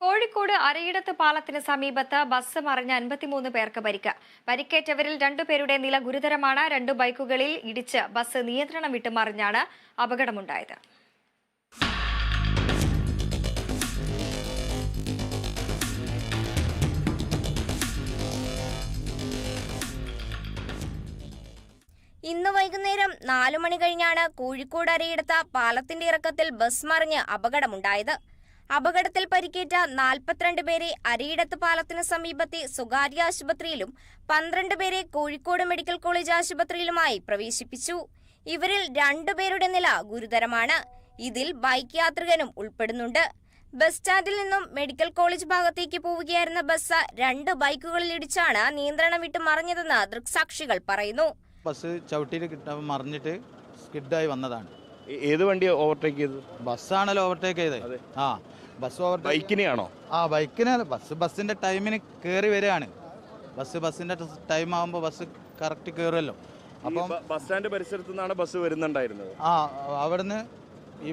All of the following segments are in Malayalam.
കോഴിക്കോട് അരയിടത്ത് പാലത്തിന് സമീപത്ത് ബസ് മറിഞ്ഞ് 53 പേർക്ക് പരിക്ക്. പരിക്കേറ്റവരിൽ 2 പേരുടെ നില ഗുരുതരമാണ്. 2 ബൈക്കുകളിൽ ഇടിച്ച് ബസ് നിയന്ത്രണം വിട്ട് മറിഞ്ഞാണ് അപകടമുണ്ടായത്. ഇന്ന് വൈകുന്നേരം 4 മണി കഴിഞ്ഞാണ് കോഴിക്കോട് അരയിടത്ത് പാലത്തിന്റെ ഇറക്കത്തിൽ ബസ് മറിഞ്ഞ് അപകടമുണ്ടായത്. അപകടത്തിൽ പരിക്കേറ്റ 42 പേരെ അരയിടത്ത് പാലത്തിന് സമീപത്തെ സ്വകാര്യ ആശുപത്രിയിലും 12 പേരെ കോഴിക്കോട് മെഡിക്കൽ കോളേജ് ആശുപത്രിയിലുമായി പ്രവേശിപ്പിച്ചു. ഇവരിൽ 2 പേരുടെ നില ഗുരുതരമാണ്. ഇതിൽ ബൈക്ക് യാത്രികനും ഉൾപ്പെടുന്നുണ്ട്. ബസ് സ്റ്റാൻഡിൽ നിന്നും മെഡിക്കൽ കോളേജ് ഭാഗത്തേക്ക് പോവുകയായിരുന്ന ബസ് 2 ബൈക്കുകളിൽ ഇടിച്ചാണ് നിയന്ത്രണം വിട്ട് മറിഞ്ഞതെന്ന് ദൃക്സാക്ഷികൾ പറയുന്നു. ബസ് ചവിട്ടിയിൽ മറിഞ്ഞിട്ട് സ്കിഡായി വന്നതാണ്. ഏത് വണ്ടി ഓവർടേക്ക് ചെയ്തത്? ബസ്സാണല്ലോ ഓവർടേക്ക് ചെയ്തത്. ബസ് ബൈക്കിനെയാണോ? ബൈക്കിനല്ല, ബസ്സിന്റെ ടൈമിന് കയറി വരികയാണ്. ബസ്സിന്റെ ടൈം ആകുമ്പോൾ ബസ് കറക്റ്റ് കയറുമല്ലോ. അപ്പം ബസ് സ്റ്റാൻഡ് പരിസരത്തു നിന്നാണ് ബസ് വരുന്നുണ്ടായിരുന്നത്. അവിടുന്ന് ഈ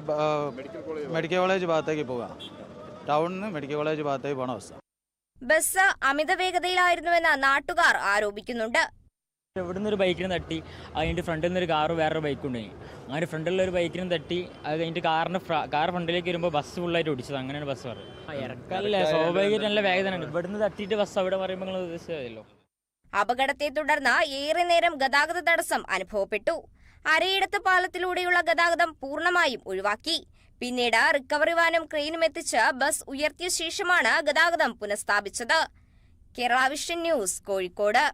മെഡിക്കൽ കോളേജ് ഭാഗത്തേക്ക് പോവുക. ടൗണിൽ നിന്ന് മെഡിക്കൽ കോളേജ് ഭാഗത്തേക്ക് പോകണ ബസ് അമിത വേഗതയിലായിരുന്നുവെന്ന് നാട്ടുകാർ ആരോപിക്കുന്നുണ്ട്. ഇവിടുന്ന് ഒരു ബൈക്കിന് തട്ടി, അത് കഴിഞ്ഞിട്ട് ഫ്രണ്ടിൽ നിന്ന് ഒരു കാറ് വേറൊരു ബൈക്കുണ്ട്. അങ്ങനെ ഫ്രണ്ടിലുള്ള ഒരു ബൈക്കിനും തട്ടി, അത് കഴിഞ്ഞിട്ട് കാർ ഫ്രണ്ടിലേക്ക് വരുമ്പോൾ ബസ് ഫുള്ളായിട്ട് ഓടിച്ചത്. അങ്ങനെയാണ് ബസ് പറയുന്നത്. ഇറക്കല്ലേ, സ്വാഭാവികമായിട്ട് നല്ല വേഗതയാണ്. ഇവിടുന്ന് തട്ടിയിട്ട് ബസ് അവിടെ പറയുമ്പോൾ നിങ്ങൾ ഉദ്ദേശിച്ചതല്ലോ. അപകടത്തെ തുടർന്ന് ഏറെ നേരം ഗതാഗത തടസ്സം അനുഭവപ്പെട്ടു. അരയിടത്ത് പാലത്തിലൂടെയുള്ള ഗതാഗതം പൂർണ്ണമായും ഒഴിവാക്കി. പിന്നീട് റിക്കവറി വാനും ക്രെയിനും എത്തിച്ച് ബസ് ഉയർത്തിയ ശേഷമാണ് ഗതാഗതം പുനഃസ്ഥാപിച്ചത്. Kerala Vision News, Kozhikode.